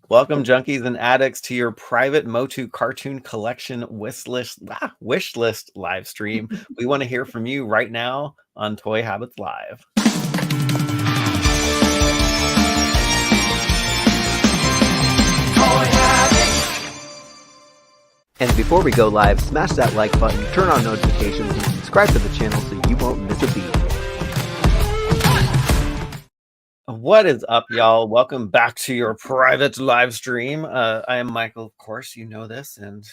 Welcome, junkies and addicts, to your private MOTU Cartoon Collection wish list live stream. We want to hear from you right now on Toy Habits Live. And before we go live, smash that like button, turn on notifications, and subscribe to the channel so you won't miss a beat. What is up, y'all? Welcome back to your private live stream. I am Michael, of course, you know this, and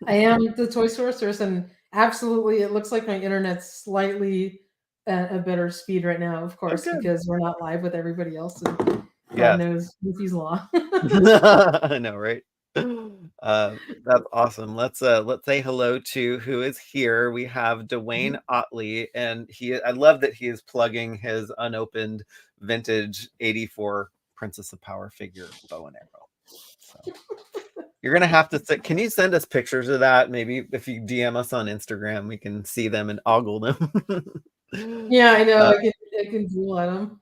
I am the Toy Sorceress, and absolutely, it looks like my internet's slightly at a better speed right now, of course, because we're not live with everybody else, and God knows Goofy's Law. I know, right? That's awesome. Let's say hello to who is here. We have Dwayne Otley, and I love that he is plugging his unopened vintage 84 Princess of Power figure bow and arrow. So you're gonna have to can you send us pictures of that? Maybe if you DM us on Instagram, we can see them and ogle them. Yeah, I know. I can drool at them.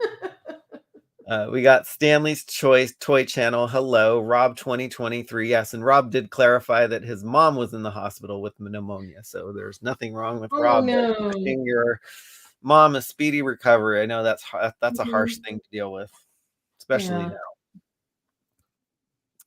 We got Stanley's Choice Toy Channel. Hello, Rob 2023. Yes, and Rob did clarify that his mom was in the hospital with pneumonia, so there's nothing wrong with Rob. No. Wishing your mom a speedy recovery. I know that's a harsh thing to deal with, especially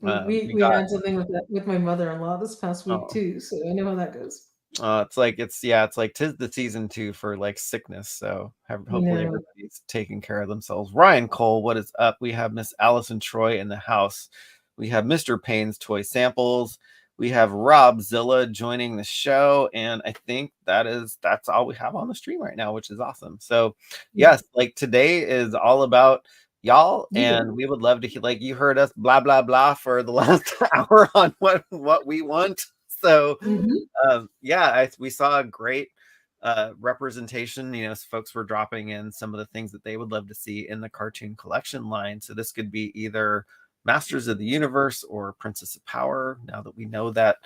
now. We had something with my mother-in-law this past week too, so I know how that goes. It's like 'tis the season 2 for like sickness, so hopefully everybody's taking care of themselves. Ryan Cole, what is up? We have Miss Allison Troy in the house. We have Mr. Payne's Toy Samples. We have Rob Zilla joining the show, and I think that's all we have on the stream right now, which is awesome. So yes, like today is all about y'all, and we would love to you heard us blah blah blah for the last hour on what we want. So we saw a great representation. Folks were dropping in some of the things that they would love to see in the cartoon collection line. So this could be either Masters of the Universe or Princess of Power, now that we know that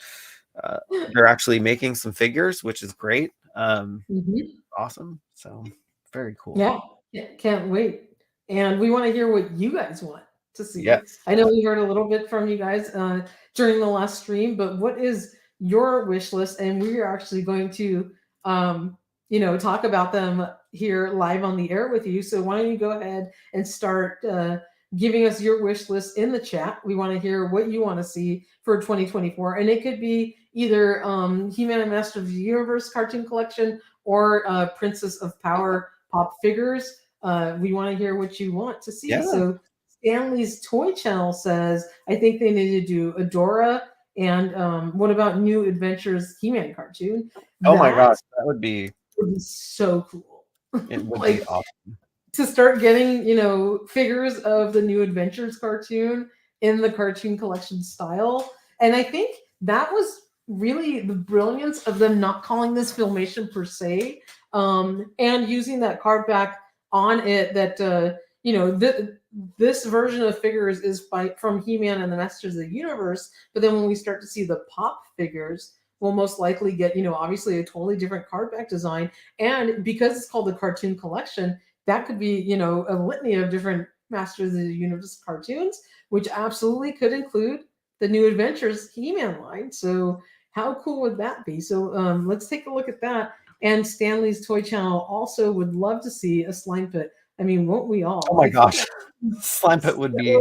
they're actually making some figures, which is great. Awesome. So very cool. Yeah, can't wait. And we want to hear what you guys want to see. Yes. I know we heard a little bit from you guys during the last stream, but what is your wish list? And we are actually going to talk about them here live on the air with you. So why don't you go ahead and start giving us your wish list in the chat. We want to hear what you want to see for 2024, and it could be either He-Man and Master of the Universe cartoon collection or Princess of Power pop figures. We want to hear what you want to see. So Stanley's Toy Channel says, I think they need to do Adora. And what about New Adventures He-Man cartoon? Oh my gosh, that would be so cool. It would be awesome to start getting, figures of the New Adventures cartoon in the cartoon collection style. And I think that was really the brilliance of them not calling this Filmation per se, and using that card back on it that this version of figures is from He-Man and the Masters of the Universe, but then when we start to see the pop figures, we'll most likely get, obviously a totally different card back design. And because it's called the cartoon collection, that could be, a litany of different Masters of the Universe cartoons, which absolutely could include the New Adventures He-Man line. So how cool would that be? So let's take a look at that. And Stanley's Toy Channel also would love to see a slime pit. I mean, won't we all? Oh my gosh. Slime pit would be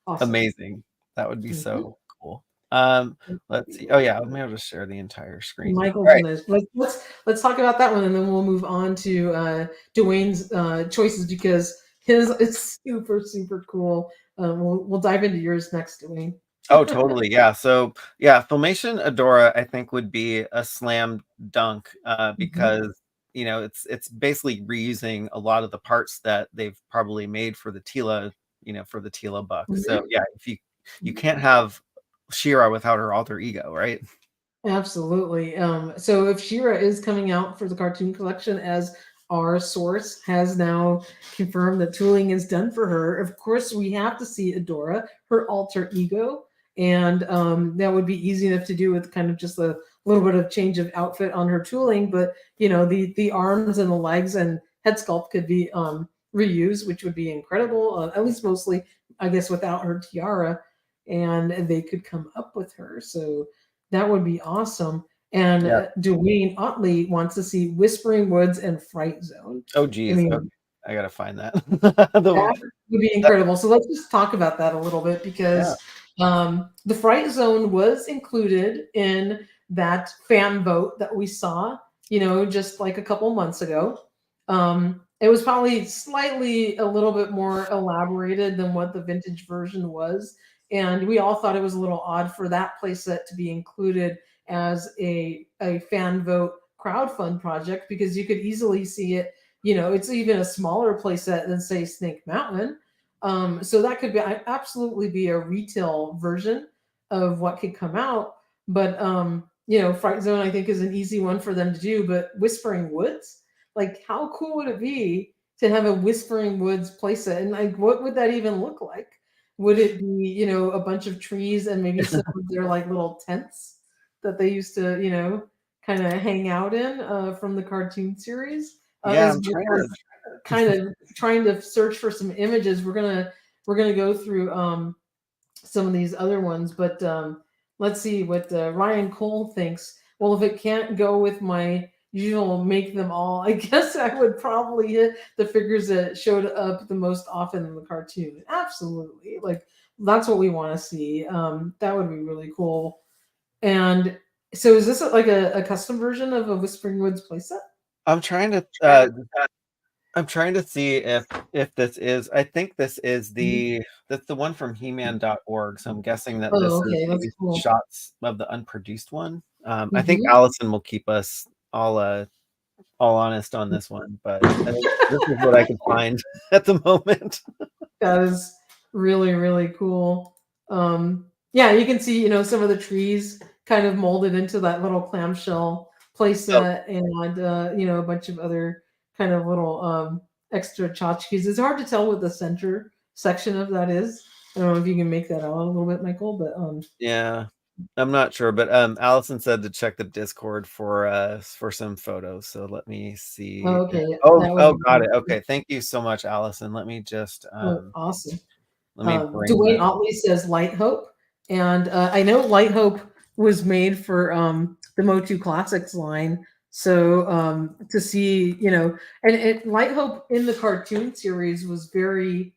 amazing. That would be so cool. Let's see. Oh yeah, maybe I'll just share the entire screen. Michael, right. Let's talk about that one, and then we'll move on to Dwayne's choices, because his is super cool. We'll dive into yours next, Dwayne. Oh, totally. Yeah. So yeah, Filmation Adora, I think, would be a slam dunk because it's basically reusing a lot of the parts that they've probably made for the Tila, for the Tila buck. So yeah, if you can't have She-Ra without her alter ego, right? Absolutely. So if She-Ra is coming out for the cartoon collection, as our source has now confirmed that tooling is done for her, of course we have to see Adora, her alter ego, and that would be easy enough to do with kind of just a little bit of change of outfit on her tooling. But the arms and the legs and head sculpt could be reused, which would be incredible. At least mostly I guess without her tiara, and they could come up with her. So that would be awesome. And Yeah. Dwayne Otley wants to see Whispering Woods and Fright Zone. Oh, I geez. mean, Okay. I gotta find that. that would be incredible. So let's just talk about that a little bit, because the Fright Zone was included in that fan vote that we saw, just like a couple months ago. It was probably slightly a little bit more elaborated than what the vintage version was. And we all thought it was a little odd for that playset to be included as a fan vote crowdfund project, because you could easily see it. It's even a smaller playset than, say, Snake Mountain. So that could absolutely be a retail version of what could come out. But Fright Zone, I think, is an easy one for them to do. But Whispering Woods, like, how cool would it be to have a Whispering Woods playset? And like, what would that even look like? Would it be, a bunch of trees and maybe some of their like little tents that they used to, kind of hang out in from the cartoon series? Yeah, As I'm we're kind of trying to search for some images, we're gonna go through some of these other ones, but let's see what Ryan Cole thinks. Well, if it can't go with my usual make them all, I guess I would probably hit the figures that showed up the most often in the cartoon. Absolutely, like that's what we want to see. That would be really cool. And so, is this like a custom version of a Whispering Woods playset? I'm trying to see if this is. I think this is that's the one from He-Man.org. So I'm guessing that this Oh, okay, is that's maybe cool. shots of the unproduced one. I think Allison will keep us all honest on this one, but I think this is what I can find at the moment. That is really, really cool. Yeah, you can see, some of the trees kind of molded into that little clamshell playset, and a bunch of other kind of little extra tchotchkes. It's hard to tell what the center section of that is. I don't know if you can make that out a little bit, Michael, but Yeah, I'm not sure, but Allison said to check the Discord for some photos. So let me see. okay. Got it. Okay, thank you so much, Allison. Let me just awesome. let me bring Dwayne Otley says Light Hope, and I know Light Hope was made for the MOTU Classics line. So to see, and Light Hope in the cartoon series was very,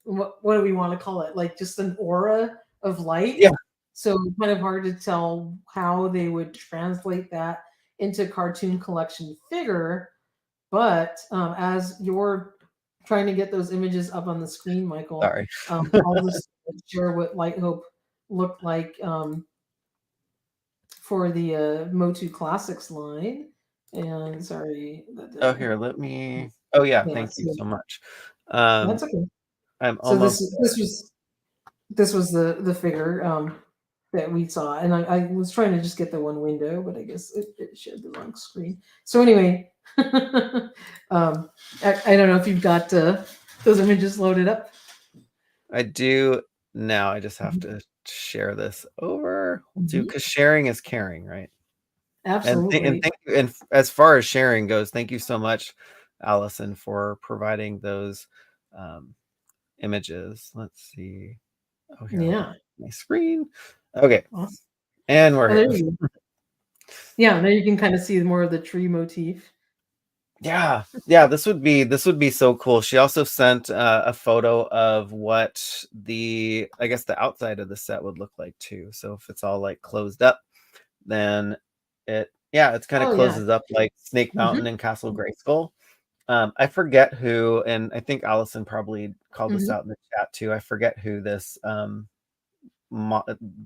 what do we want to call it? Like just an aura of light. Yeah. So kind of hard to tell how they would translate that into cartoon collection figure. But as you're trying to get those images up on the screen, Michael, Sorry. I'll just share what Light Hope looked like for the MOTU Classics line. And sorry. Here, let me. Oh yeah, thank you so much. That's okay. I'm so almost. This was the figure that we saw, and I was trying to just get the one window, but I guess it showed the wrong screen. So anyway, I don't know if you've got those images loaded up. I do now. I just have to share this over because sharing is caring, right? Absolutely. And thank you. And as far as sharing goes, thank you so much, Allison, for providing those images. Let's see. Oh, here. Yeah. My screen. Okay. Awesome. And we're here. Yeah, there you can kind of see more of the tree motif. Yeah, this would be so cool. She also sent a photo of what I guess the outside of the set would look like too. So if it's all like closed up, then it's kind of closes up like Snake Mountain and Castle Grayskull. I forget who, and I think Allison probably called this out in the chat too. I forget who this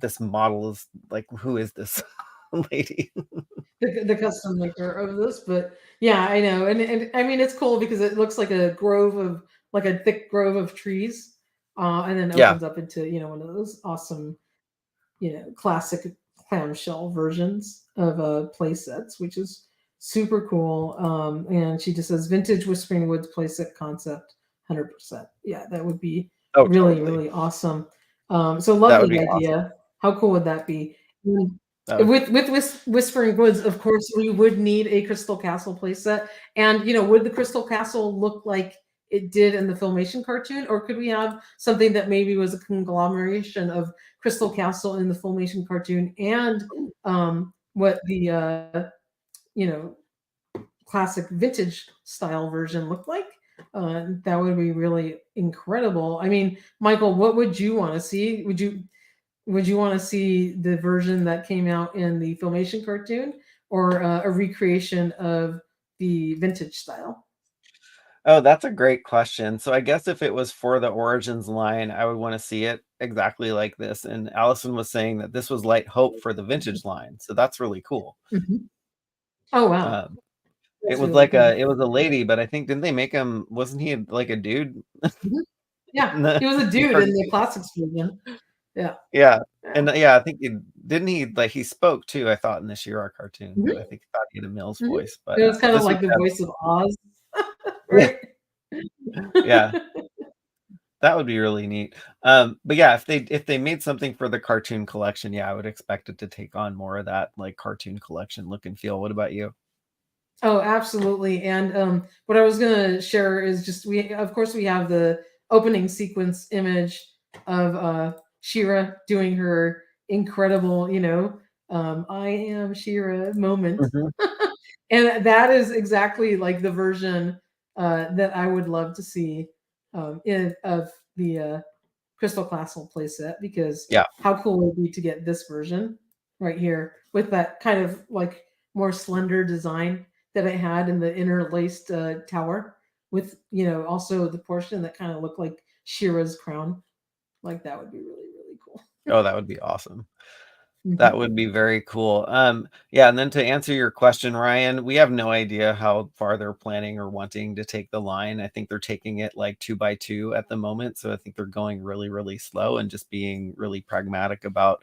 this model is, like, who is this lady? The custom maker of this, but yeah, I know, and I mean, it's cool because it looks like a thick grove of trees, and then opens up into one of those awesome classic clamshell versions of play sets, which is super cool. And she just says vintage Whispering Woods playset concept, 100%. Yeah, that would be really awesome. So lovely idea. Awesome. How cool would that be? With Whispering Woods, of course, we would need a Crystal Castle playset. And would the Crystal Castle look like it did in the Filmation cartoon, or could we have something that maybe was a conglomeration of Crystal Castle in the Filmation cartoon and what the you know, classic vintage style version looked like? That would be really incredible. I mean, Michael, what would you want to see? Would you want to see the version that came out in the Filmation cartoon, or a recreation of the vintage style? Oh, that's a great question. So I guess if it was for the Origins line, I would want to see it exactly like this. And Allison was saying that this was Light Hope for the vintage line. So that's really cool. Mhm. Oh wow, Um, it that's was really like cool. it was a lady, but I think didn't they make him? Wasn't he like a dude? Mhm. Yeah, in the he was a dude in the classics version. Yeah, Yeah, yeah. and yeah, I think he like he spoke too. I thought in the She-Ra cartoon, but I Mhm, think he thought he had a Mills mhm. voice. But It was kind of this was like the voice of Oz, yeah, right? yeah. That would be really neat. But yeah, if they made something for the cartoon collection, yeah, I would expect it to take on more of that like cartoon collection look and feel. What about you? Oh, absolutely. And what I was gonna share is just we of course we have the opening sequence image of Shira doing her incredible, I am Shira moment. Mhm. And that is exactly like the version that I would love to see of the Crystal Castle playset, because Yeah. how cool would it be to get this version right here with that kind of like more slender design that it had in the interlaced tower, with also the portion that kind of looked like Shira's crown. Like that would be really really cool. Oh, that would be awesome. That Mhm. would be very cool. Yeah, and then to answer your question, Ryan, we have no idea how far they're planning or wanting to take the line. I think they're taking it like 2 by 2 at the moment, so I think they're going really, really slow and just being really pragmatic about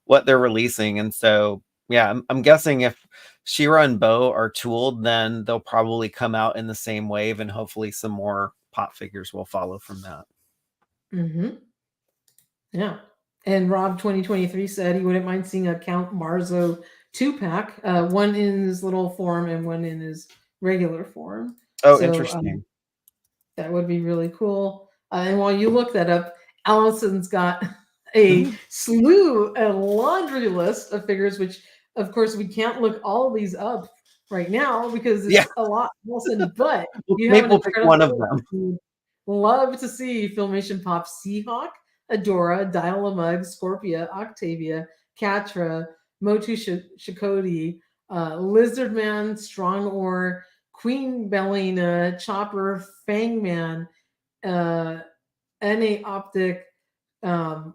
what they're releasing. And so, yeah, I'm guessing if She-Ra and Bo are tooled, then they'll probably come out in the same wave, and hopefully some more pop figures will follow from that. Mhm. Yeah. And Rob 2023 said he wouldn't mind seeing a Count Marzo 2-pack, one in his little form and one in his regular form. Oh, So interesting. that would be really cool. And while you look that up, Allison's got a slew, a laundry list of figures, which of course we can't look all of these up right now because Yeah, it's a lot, Allison, but you have maybe an we'll pick one of incredible them. love to see Filmation Pop Seahawk, Adora, Dial-a-Mug, Scorpia, Octavia, Catra, Motu Shikoti, Lizardman, Strong Ore, Queen Bellina, Chopper, Fangman, NA Optic, um,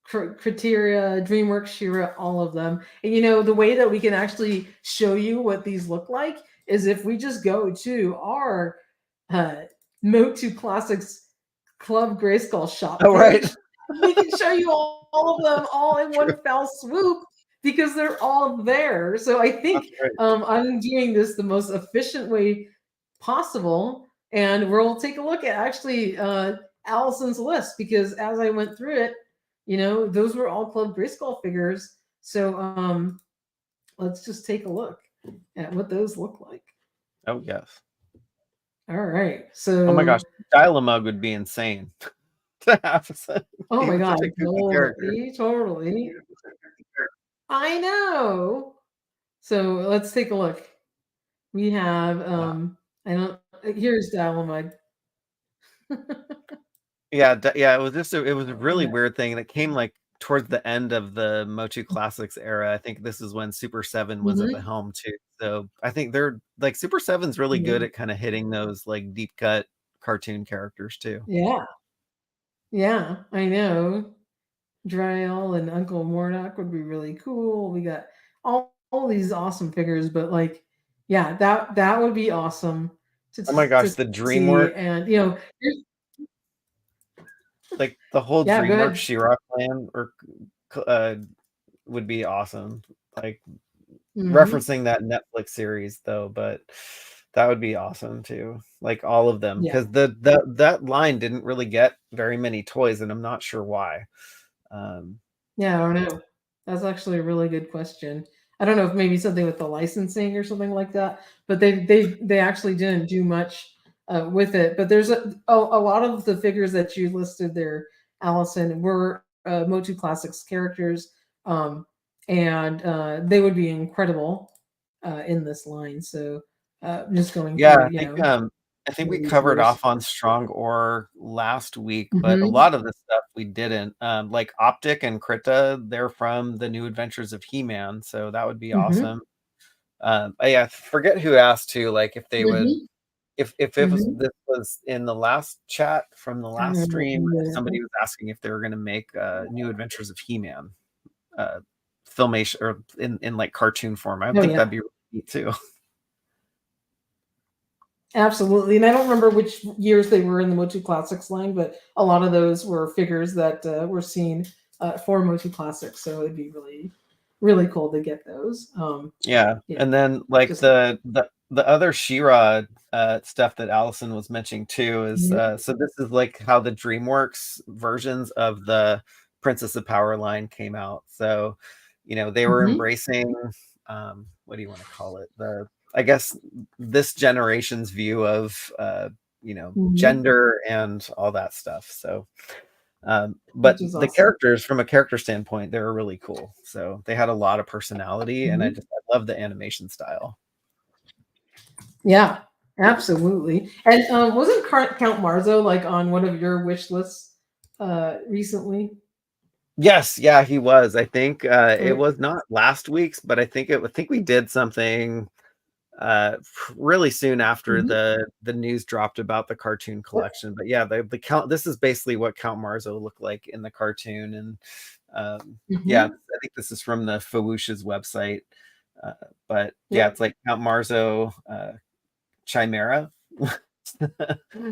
Criteria, DreamWorks, Shira, all of them. And the way that we can actually show you what these look like is if we just go to our uh, MOTU Classics Club Grayskull shop Oh, right. page. We can show you all of them all in True. one fell swoop because they're all there. So I That's think right. I'm doing this the most efficient way possible. And we'll take a look at actually Allison's list, because as I went through it, those were all Club Grayskull figures. So let's just take a look at what those look like. Oh, yes. All right. Oh my gosh, So, Dial-a-Mug would be insane to have oh he my was God, such a goofy character. totally, totally. I know. So let's take a look. We have, Wow. I don't, here's Dalamud. Yeah, yeah, it was just it was a really Yeah. weird thing that came, like, towards the end of the MOTU Classics era. I think this is when Super 7 was at the Mhm. helm too. So, I think they're like, Super 7's really good Yeah. at kinda hitting those, like, deep cut cartoon characters too. Yeah. Yeah. I know. Drael and Uncle Mordock would be really cool. We got all these awesome figures, but like, yeah, that would be awesome to Oh my gosh, to the see. DreamWorks And like, the whole yeah, go DreamWorks ahead. She-Ra clan or would be awesome. Like, Hmm. referencing that Netflix series though, but that would be awesome too. Like all of them, Yeah. because that line didn't really get very many toys, and I'm not sure why. Um, Yeah, I don't know. That's actually a really good question. I don't know if maybe something with the licensing or something like that, but they actually didn't do much with it. But there's a lot of the figures that you listed there, Allison, were MOTU Classics characters, and they would be incredible in this line. So just going Yeah, through, I think we the covered figures. off on Strong Ore last week, but a Mm-hmm. lot of the stuff we didn't. Like Optic and Krita, they're from the New Adventures of He-Man, so that would be Mm-hmm. awesome. Yeah, I forget who asked too, like if they would, Mm-hmm. if it was this was in the last chat from the last stream, if somebody was asking if they were going to make New Adventures of He-Man filmation or in like cartoon form. I Oh think yeah. that'd be really neat too. Absolutely. And I don't remember which years they were in the MOTU Classics line, but a lot of those were figures that were seen for MOTU Classics. So it'd be really, really cool to get those. Yeah. Yeah. And then like Just the other She-Ra stuff that Allison was mentioning too is Mhm. so this is like how the DreamWorks versions of the Princess of Power line came out. So, they were Mhm. embracing what do you want to call it? I guess this generation's view of Mhm. gender and all that stuff. So but Which is the awesome. characters from a character standpoint, they were really cool. So they had a lot of personality and I Mhm. love the animation style. Yeah, absolutely. And wasn't Count Marzo like on one of your wish lists recently? Yes, yeah, he was. I think it Right. was not last week's, but I think we did something really soon after Mhm. the news dropped about the cartoon Yep. collection. But yeah, the count, this is basically what Count Marzo looked like in the cartoon. And yeah, Mhm. I think this is from the Fawoosh's website. Uh, but yeah, Yep. it's like Count Marzo Chimera,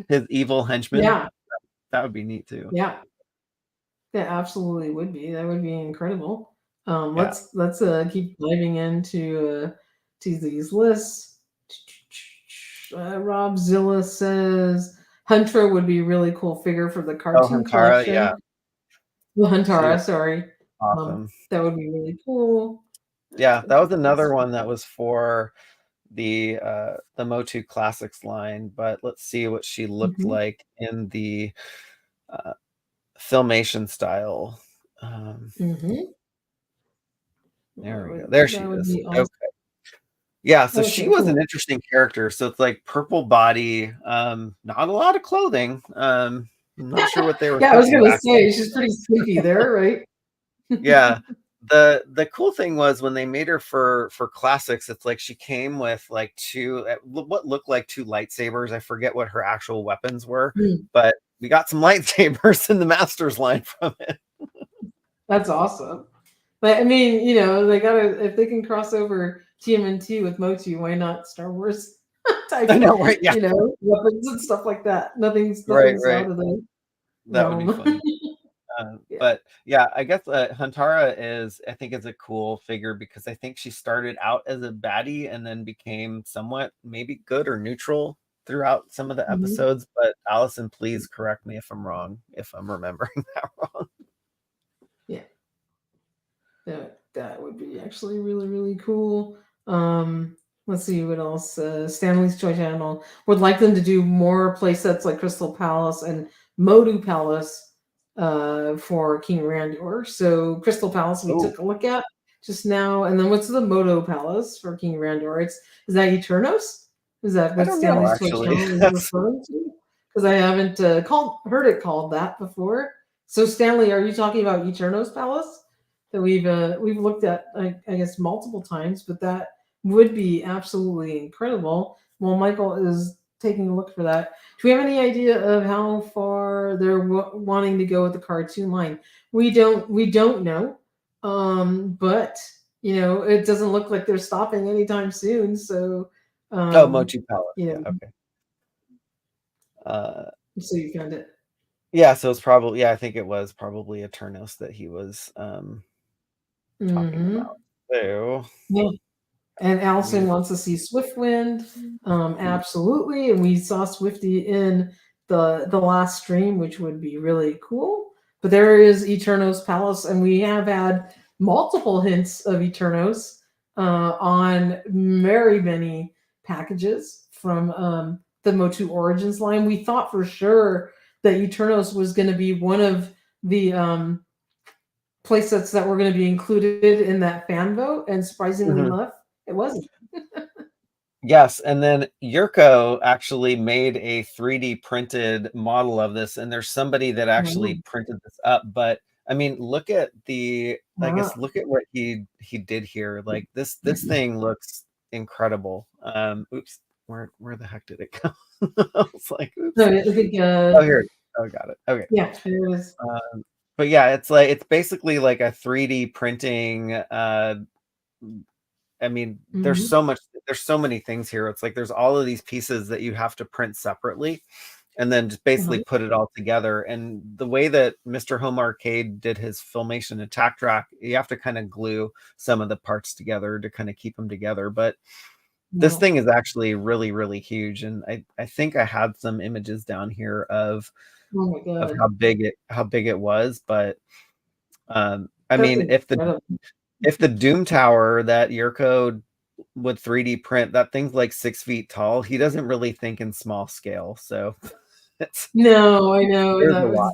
his evil henchman. Yeah. That would be neat too. Yeah. That absolutely would be. That would be incredible. Yeah. Let's keep diving into to these lists. Rob Zilla says Huntra would be a really cool figure for the Oh, cartoon Hantara, yeah, collection. The she Huntara, was sorry. awesome. That would be really cool. Yeah, that Let's was look at another this. one that was for the MOTU Classics line, but let's see what she looked Mhm. like in the uh, filmation style. Mhm. There we go. There she That would is. be awesome. Okay. Yeah, so she Okay, was an cool. interesting character. So it's like purple body, not a lot of clothing. I'm not sure what they were Yeah, I was thinking gonna back then. say she's pretty sleepy there, right? Yeah. The cool thing was when they made her for classics, it's like she came with like what looked like two lightsabers. I forget what her actual weapons were, Mm, but we got some lightsabers in the Masters line from it. that's awesome. But I mean, they gotta if they can cross over TMNT with MOTU, why not Star Wars I type, know, right? Yeah, weapons and stuff like that. Nothing's right, nothing's right. out of the That would be realm. funny. Yeah. But yeah, I guess Hantara I think is a cool figure because I think she started out as a baddie and then became somewhat maybe good or neutral throughout some of the Mhm. episodes. But Allison, please correct me if I'm wrong, if I'm remembering that wrong. Yeah. That would be actually really, really cool. Let's see what else. Stanley's Toy Channel would like them to do more play sets like Crystal Palace and Modu Palace for King Randor. So Crystal Palace we Oh, took a look at just now, and then what's the Modo Palace for King Randor? Is that Eternos? Is that I what don't know Stanley's Toy actually. Channel is That's referring to? Because I haven't heard it called that before. So Stanley, are you talking about Eternos Palace? That we've looked at, I guess, multiple times, but that would be absolutely incredible. Well, Michael is taking a look for that. Do we have any idea of how far they're wanting to go with the cartoon line? We don't know, but it doesn't look like they're stopping anytime soon. So, oh, um, Motu Palace. you Yeah, know, okay. Uh, so you found it. yeah, so it's probably I think it was probably Eternos that he was talking Mm-hmm. about. So Yeah. And Allison we wants to see Swiftwind. Absolutely. And we saw Swifty in the last stream, which would be really cool. But there is Eternos Palace, and we have had multiple hints of Eternos on very many packages from the MOTU Origins line. We thought for sure that Eternos was going to be one of the playsets that were going to be included in that fan vote, and surprisingly enough, it wasn't. Yes, and then Yurko actually made a 3D printed model of this, and there's somebody that actually printed this up. But I mean, look at the, I guess, look at what he did here. Like this thing looks incredible. Oops, where the heck did it go? I was like, oops. No, I think, oh, here. Oh, got it. Okay. Yeah, it was. But yeah, it's basically like a 3D printing. I mean, there's so many things here. It's like there's all of these pieces that you have to print separately and then just basically put it all together. And the way that Mr. Home Arcade did his Filmation Attack Track, you have to kind of glue some of the parts together to kind of keep them together. But this thing is actually really, really huge. And I think I had some images down here of how big it was. But I mean, if the Doom Tower that Yurko would 3D print, that thing's like 6 feet tall. He doesn't really think in small scale. So no, I know. There's a lot.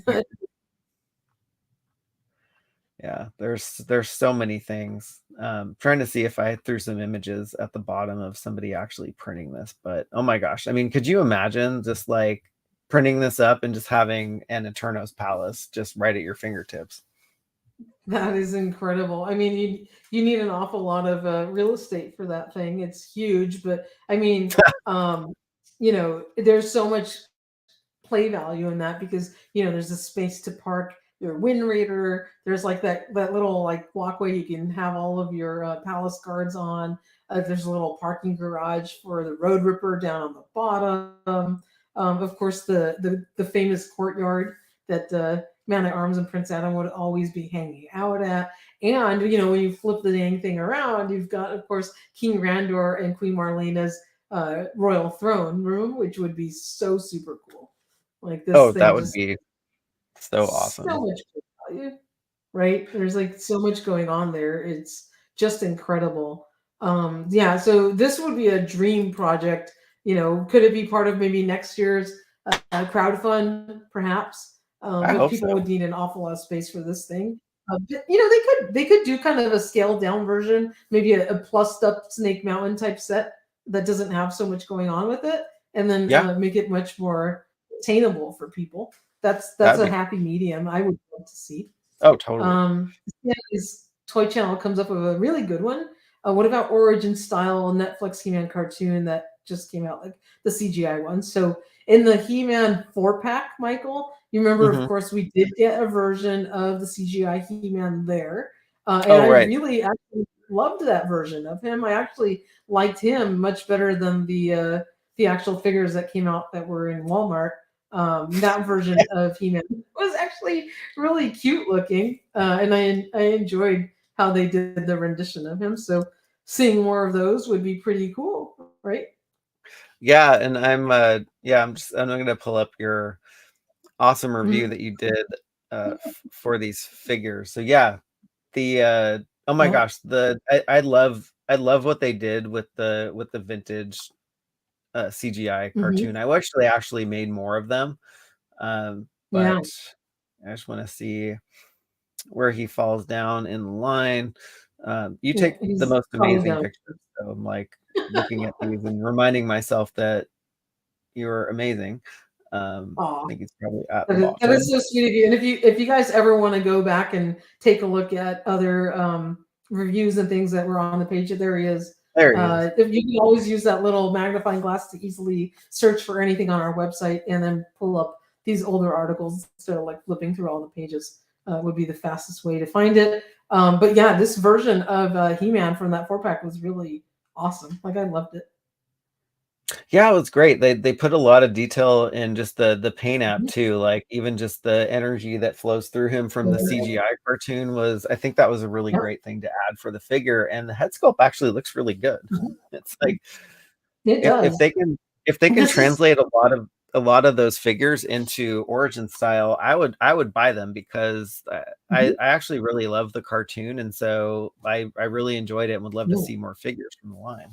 Yeah, there's so many things. Trying to see if I threw some images at the bottom of somebody actually printing this, but oh my gosh. I mean, could you imagine just like printing this up and just having an Eternos Palace just right at your fingertips? That is incredible. I mean, you need an awful lot of real estate for that thing. It's huge, but I mean, there's so much play value in that because there's a space to park your Wind Raider. There's like that little like walkway you can have all of your palace guards on. There's a little parking garage for the Road Ripper down on the bottom. Of course, the famous courtyard that Man at Arms and Prince Adam would always be hanging out at. And, when you flip the dang thing around, you've got, of course, King Randor and Queen Marlena's royal throne room, which would be so super cool. Like this thing that would be so awesome. So much value, right? There's like so much going on there. It's just incredible. Yeah, so this would be a dream project. Could it be part of maybe next year's crowdfund, perhaps? But people would need an awful lot of space for this thing. They could do kind of a scaled down version, maybe a plussed up Snake Mountain type set that doesn't have so much going on with it, and then make it much more attainable for people. That's a happy medium I would love to see. Oh, totally. His Toy Channel comes up with a really good one. What about Origin style Netflix He-Man cartoon that just came out, like the CGI one? So in the He-Man 4-pack, Michael, you remember, of course, we did get a version of the CGI He-Man there. And I really actually loved that version of him. I actually liked him much better than the actual figures that came out that were in Walmart. That version of He-Man was actually really cute looking. And I enjoyed how they did the rendition of him. So seeing more of those would be pretty cool, right? Yeah, and I'm going to pull up your awesome review that you did for these figures. So yeah, the oh my gosh, I love what they did with the vintage CGI cartoon. I actually made more of them, but I just want to see where he falls down in the line. You take the most amazing pictures, so I'm like looking at these and reminding myself that you're amazing. I think it's probably at the bottom. That is so sweet of you. And if you guys ever want to go back and take a look at other reviews and things that were on the page, there he is. If you can always use that little magnifying glass to easily search for anything on our website and then pull up these older articles instead of like flipping through all the pages would be the fastest way to find it. But yeah, this version of He-Man from that 4-pack was really awesome. Like I loved it. Yeah, it was great. They put a lot of detail in just the paint app too. Like even just the energy that flows through him from the CGI cartoon I think that was a really great thing to add for the figure. And the head sculpt actually looks really good. It's like if they can translate a lot of those figures into Origin style, I would buy them because I actually really love the cartoon, and so I really enjoyed it and would love to see more figures from the line.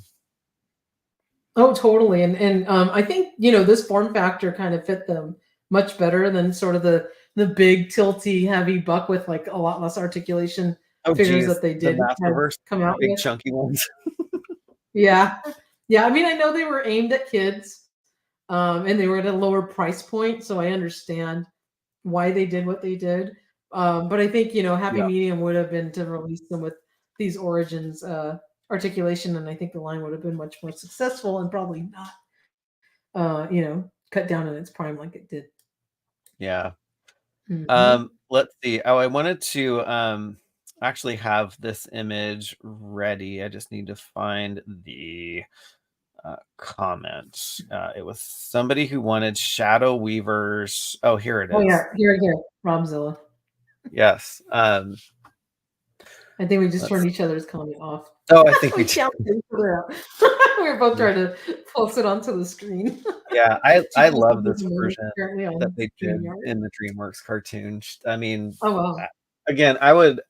Oh, totally. And I think, you know, this form factor kind of fit them much better than sort of the big tilty heavy buck with like a lot less articulation Oh, figures geez, that they the did have Masterverse, come the out big with. chunky ones. Yeah. Yeah. I mean, I know they were aimed at kids, and they were at a lower price point, so I understand why they did what they did. But I think, you know, happy Yeah, medium would have been to release them with these origins articulation, and I think the line would have been much more successful and probably not, you know, cut down in its prime like it did. yeah. Mhm. Let's see. Oh, I wanted to actually have this image ready. I just need to find the comment. It was somebody who wanted Shadow Weavers. Oh, here it Oh is. yeah, here, Robzilla. Yes. I think we just Let's. turned each other's comment off. Oh, I think we We did. counted each other out. We were both trying to post it onto the screen. Yeah, She I posted love this this moment version apparently that on they did StreamYard. in the DreamWorks cartoon. I mean, Oh wow. again, I would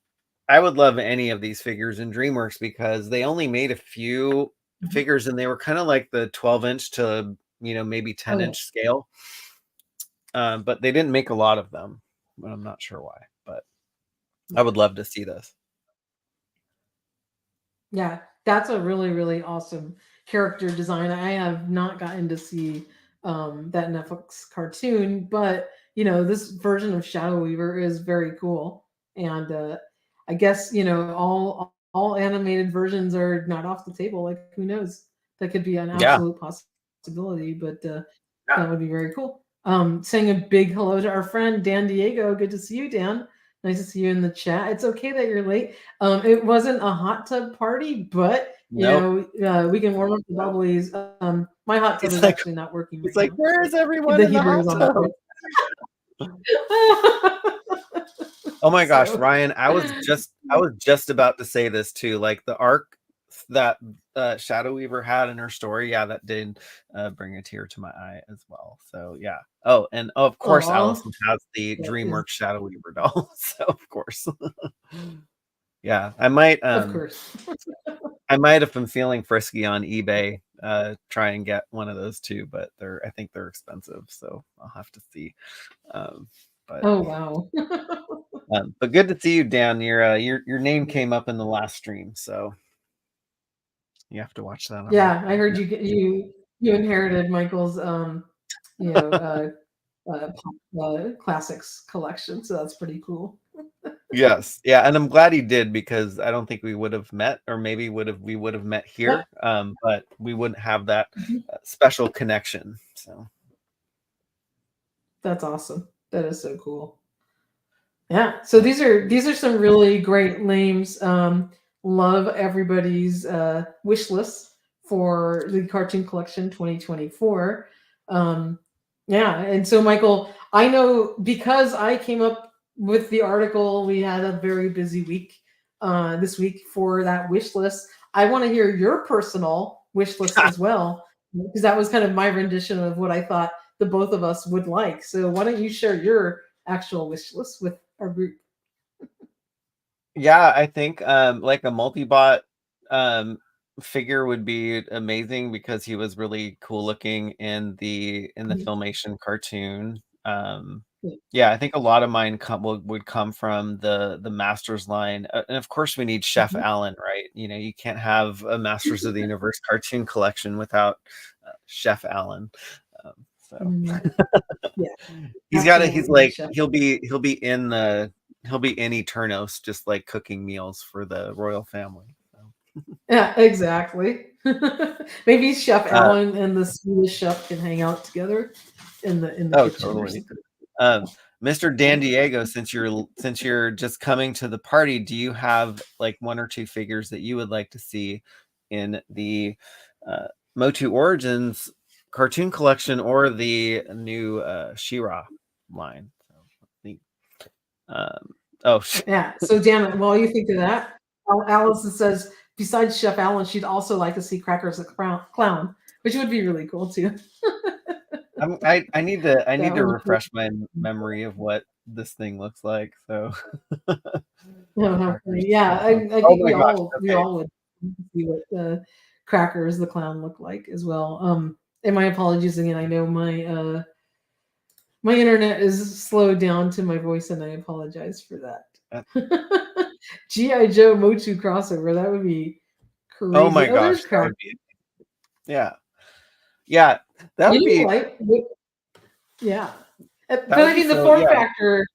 love any of these figures in DreamWorks because they only made a few Mhm. figures and they were kind of like the 12-inch to, you know, maybe Oh yeah. 10-inch scale. But they didn't make a lot of them. But I'm not sure why, but I Yeah. would love to see this. Yeah, that's a really, really awesome character design. I have not gotten to see that Netflix cartoon, but you know, this version of Shadow Weaver is very cool. And I guess, you know, all animated versions are not off the table. Like who knows? That could be an Yeah. absolute possibility, but Yeah. that would be very cool. Saying a big hello to our friend Dan Diego. Good to see you, Dan. Nice to see you in the chat. It's okay that you're late. It wasn't a hot tub party, but you Nope. know, we can warm up the bubblies. My hot tub He's is like, actually not working right he's like, now. where is everyone The in the heater hot is on tub? full. Oh my gosh, So, Ryan, I was just about to say this too. Like the arc that Shadow Weaver had in her story, yeah, that did bring a tear to my eye as well. So yeah. Oh, and of course aw, Allison has the that is, DreamWorks Shadow Weaver doll. So of course. Yeah. of course. I might have been feeling frisky on eBay, try and get one of those too, but I think they're expensive, so I'll have to see. Um, but Oh wow. but good to see you, Dan. Your name came up in the last stream, so you have to watch that on. Yeah, I heard you inherited Michael's you know classics collection, so that's pretty cool. Yes, yeah, and I'm glad he did because I don't think we would have met, or maybe we would have met Yep. here, but we wouldn't have that Mhm. special connection. So That's awesome. That is so cool. Yeah. So these are some really great names. Love everybody's wish list for the Cartoon Collection 2024. Um, yeah. And so Michael, I know because I came up with the article, we had a very busy week this week for that wish list. I want to hear your personal wish list as well, because that was kind of my rendition of what I thought the both of us would like. So why don't you share your actual wish list with our group? yeah, I think like a multi-bot figure would be amazing because he was really cool looking in the Mhm. Filmation cartoon. Yeah. Yeah, I think a lot of mine would come from the Masters line, and of course we need Chef Mhm. Allen, right? You know, you can't have a Masters of the Universe cartoon collection without Chef Allen. So Mhm. Yeah, he's absolutely, like chef. he'll be in Eternos just like cooking meals for the royal family. So. Yeah, exactly. Maybe Chef Uh, Allen and the Swedish chef can hang out together in the oh, kitchen or totally. something. Mr. Dan Diego, since you're just coming to the party, do you have like one or two figures that you would like to see in the uh, MOTU Origins Cartoon Collection or the new She-Ra line? So, let's see. Um, oh, Yeah. So Dan, while you think of that, Allison says besides Chef Allen, she'd also like to see Crackers the Clown, which would be really cool too. I need That to would be refresh my memory of what this thing looks like. So, no, how funny. Crackers. Yeah, I Oh think my gosh. we Okay. all would see what Crackers the clown look like as well. And my apologies again. I know my my internet is slowed down to my voice, and I apologize for that. G.I. Joe MOTU crossover. That would be crazy. Oh my gosh, there's that Crackers. would be yeah, that would be yeah. But that would I be mean, the so form yeah. factor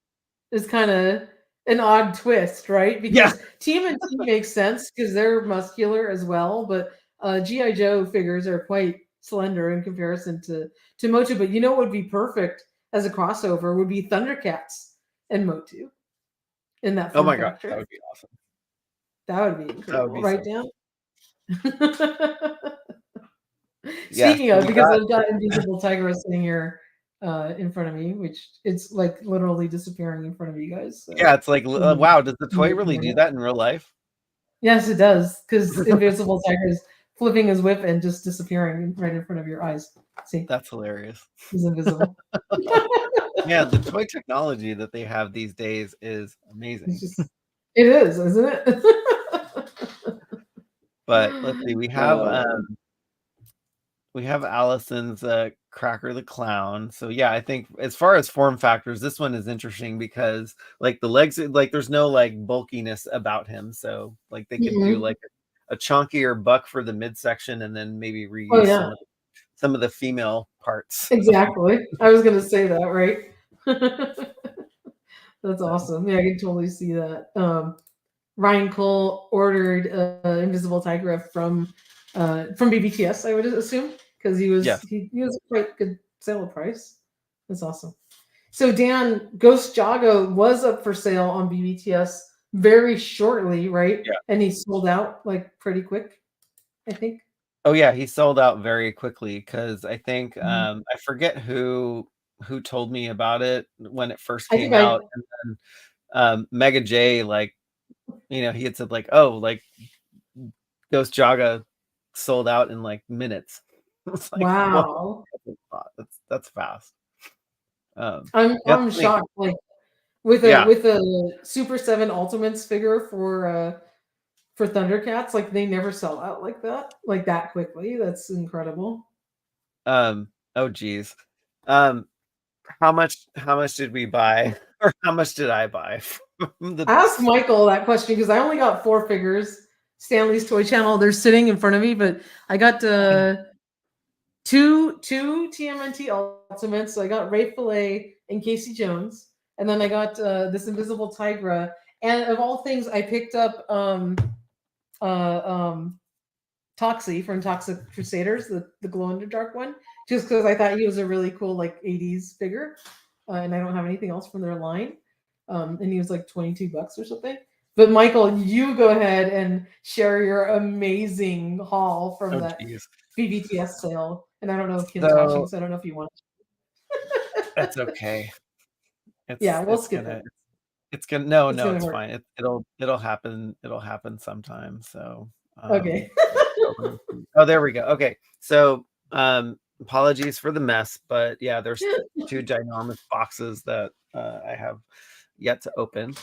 is kind of an odd twist, right? Yeah. Because TMNT makes sense because they're muscular as well, but GI Joe figures are quite slender in comparison to MOTU. But you know what would be perfect as a crossover would be Thundercats and MOTU in that Oh form my gosh, factor. that would be awesome. That would be incredible, Be right, so Dan? Yes, Speaking of, we because got I've got Invisible Tiger sitting here in front of me, which it's like literally disappearing in front of you guys. So. yeah, it's like wow, does the toy really do that in real life? Yes, it does, because Invisible Tiger is flipping his whip and just disappearing right in front of your eyes. See, That's hilarious. he's invisible. Yeah, the toy technology that they have these days is amazing. It is, isn't it? But let's see, we have Allison's Cracker the Clown. So yeah, I think as far as form factors, this one is interesting because like the legs, like there's no like bulkiness about him. So like they could do like a chunkier buck for the midsection and then maybe reuse some of the female parts. Exactly. I was gonna say that, right? That's awesome. Yeah, I can totally see that. Ryan Cole ordered Invisible Tiger from BBTS, I would assume, because he was a quite good sale price. That's awesome. So Dan, Ghost Jago was up for sale on BBTS very shortly, right? Yeah. And he sold out like pretty quick, I think. Oh yeah, he sold out very quickly because I think I forget who told me about it when it first came out, and then Mega J, like, you know, he had said like, oh, like Ghost Jaga sold out in like minutes. It's like, wow, that's fast. I'm shocked. Like with a Super 7 Ultimates figure for Thundercats, like they never sell out like that quickly. That's incredible. Oh geez. How much did we buy, or how much did I buy? Ask Michael that question because I only got 4 figures. Stanley's Toy Channel, they're sitting in front of me, but I got two TMNT Ultimates. So I got Ray Fillet and Casey Jones, and then I got this Invisible Tigra. And of all things, I picked up Toxie from Toxic Crusaders, the glow in the dark one, just because I thought he was a really cool like 80s figure, and I don't have anything else from their line. And he was like $22 or something. But Michael, you go ahead and share your amazing haul from that BBTS sale. And I don't know if Kim's watching, so I don't know if you want to. That's okay. We'll skip it. It's gonna it's fine. It'll happen. It'll happen sometime. So okay. Oh, there we go. Okay. So apologies for the mess, but yeah, there's 2 ginormous boxes that I have yet to open,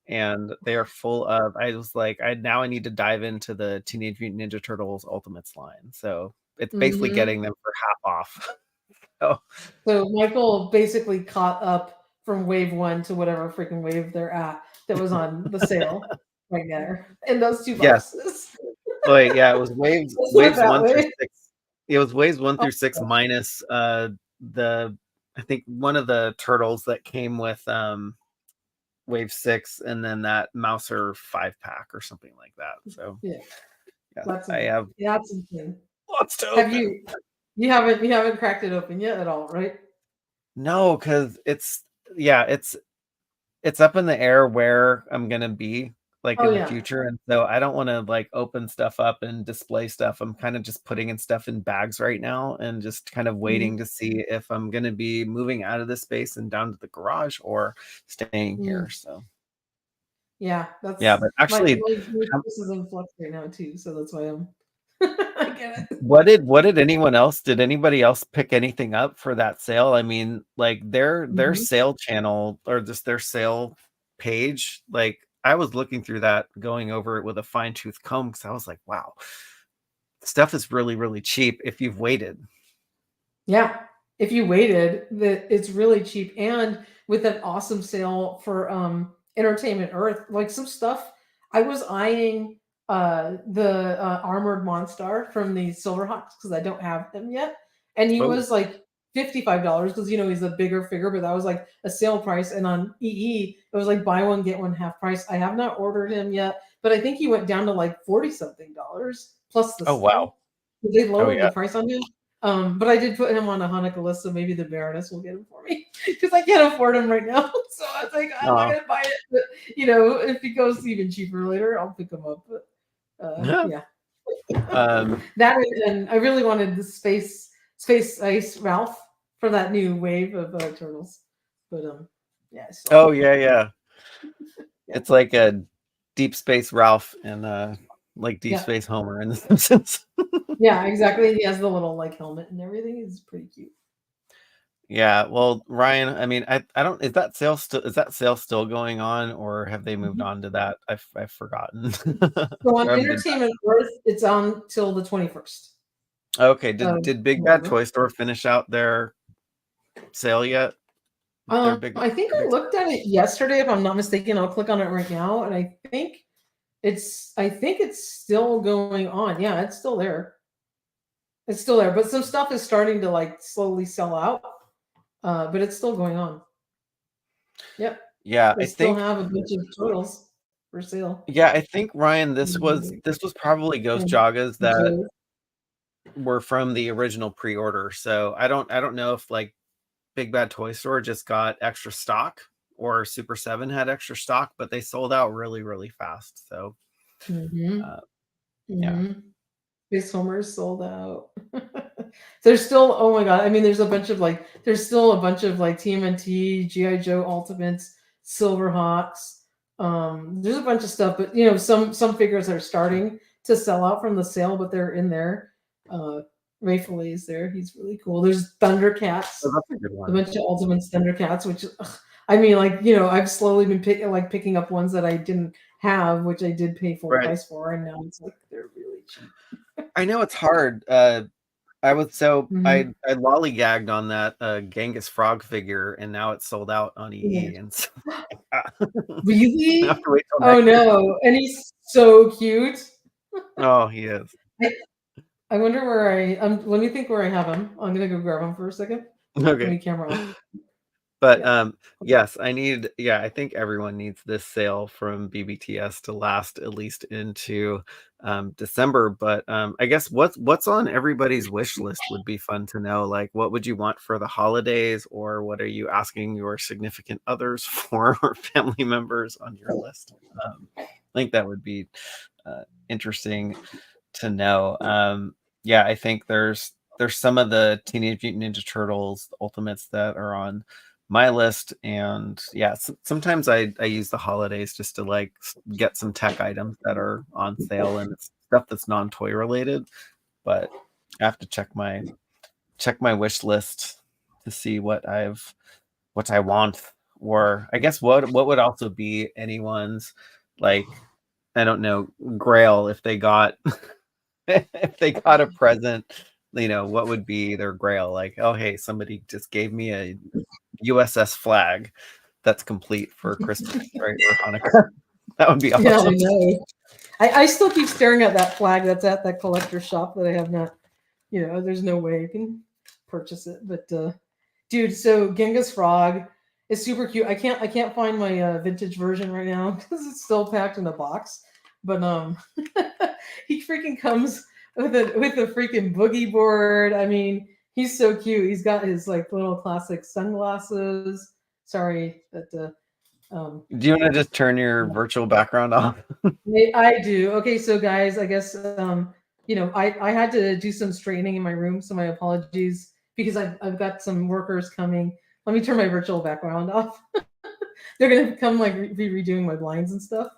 and they are full of, I was like, I need to dive into the Teenage Mutant Ninja Turtles Ultimates line. So it's basically getting them for half off. So Michael basically caught up from wave 1 to whatever freaking wave they're at that was on the sale right there in those 2 boxes. Yes. Oh, wait, yeah, it was waves 1 through 6. It was waves 1 through 6 minus the, I think one of the turtles that came with wave 6, and then that Mouser 5-pack or something like that. So I have that's insane. Lots to open. Have you haven't cracked it open yet at all, right? No, because it's up in the air where I'm gonna be like in the future, and so I don't want to like open stuff up and display stuff. I'm kind of just putting in stuff in bags right now and just kind of waiting to see if I'm gonna be moving out of this space and down to the garage or staying here. So that's but actually this is in flux right now too, so that's why I'm I get it. What did anyone else? Did anybody else pick anything up for that sale? I mean, like their sale channel or just their sale page, like I was looking through that, going over it with a fine-tooth comb, because I was like, wow, stuff is really, really cheap if you've waited. Yeah, if you waited, it's really cheap, and with an awesome sale for Entertainment Earth, like some stuff. I was eyeing the Armored Monstar from the Silverhawks because I don't have him yet, and he Oh, was like $55 because he's a bigger figure, but that was like a sale price, and on EE it was like buy one get one half price. I have not ordered him yet, but I think he went down to like 40 something dollars plus the oh wow. sale. They Oh lowered yeah. the price on him. But I did put him on a Hanukkah list, so maybe the Baroness will get him for me because I can't afford him right now. So I was like, I'm not gonna buy it. But if he goes even cheaper later, I'll pick him up. But yeah, that and I really wanted the Space Ice Ralph for that new wave of turtles. But yeah. Oh yeah, yeah. Yeah. It's like a Deep Space Ralph and like Deep Space Homer in The Simpsons. Yeah, exactly. He has the little like helmet and everything. It's pretty cute. Yeah, well, Ryan, I mean, I don't, is that sale still going on, or have they moved on to that? I've forgotten. So on Entertainment Earth, it's on till the 21st. Okay, did Big Bad Toy Store finish out their sale yet? I think I looked at it yesterday, if I'm not mistaken. I'll click on it right now, and I think it's still going on. Yeah, it's still there. It's still there, but some stuff is starting to like slowly sell out. But it's still going on. Yep. Yeah, They still have a bunch of turtles for sale. Yeah, I think Ryan, this was probably Ghost Jagas that were from the original pre-order. So I don't know if like Big Bad Toy Store just got extra stock or Super 7 had extra stock, but they sold out really, really fast. So yeah. Big Homer sold out. There's still, oh my god, I mean, there's still a bunch of like TMNT, GI Joe Ultimates, Silverhawks. There's a bunch of stuff, but some figures are starting to sell out from the sale, but they're in there. Ray Fillet's there. He's really cool. There's Thundercats. Oh, that's a good one. A bunch of Ultimates Thundercats, which I mean, like, I've slowly been picking up ones that I didn't have, which I did pay full price for, and now it's like they're really cheap. I know it's hard. I lollygagged on that Genghis Frog figure, and now it's sold out on EE. And so, really? Oh no! And he's so cute. Oh, he is. I wonder where let me think where I have him. I'm gonna go grab him for a second. Okay. Camera on. But yes, I think everyone needs this sale from BBTS to last at least into December. But I guess what's on everybody's wish list would be fun to know. Like, what would you want for the holidays, or what are you asking your significant others for, or family members on your list? I think that would be interesting to know. Yeah, I think there's some of the Teenage Mutant Ninja Turtles Ultimates that are on my list, and yeah, sometimes I use the holidays just to like get some tech items that are on sale and stuff that's non-toy related. But I have to check my wish list to see what I want, or I guess what would also be anyone's, like, I don't know, grail if they got if they got a present. What would be their grail? Like, oh, hey, somebody just gave me a USS flag that's complete for Christmas, right, or Hanukkah. That would be awesome. Yeah, I know. I still keep staring at that flag that's at that collector shop that I have not, there's no way you can purchase it. But dude, so Genghis Frog is super cute. I can't find my vintage version right now because it's still packed in a box. But he freaking comes with a freaking boogie board. I mean, he's so cute. He's got his like little classic sunglasses. Sorry, but do you want to just turn your virtual background off? I do. Okay, so guys, I guess I had to do some straightening in my room, so my apologies because I've got some workers coming. Let me turn my virtual background off. They're gonna come like be redoing my blinds and stuff.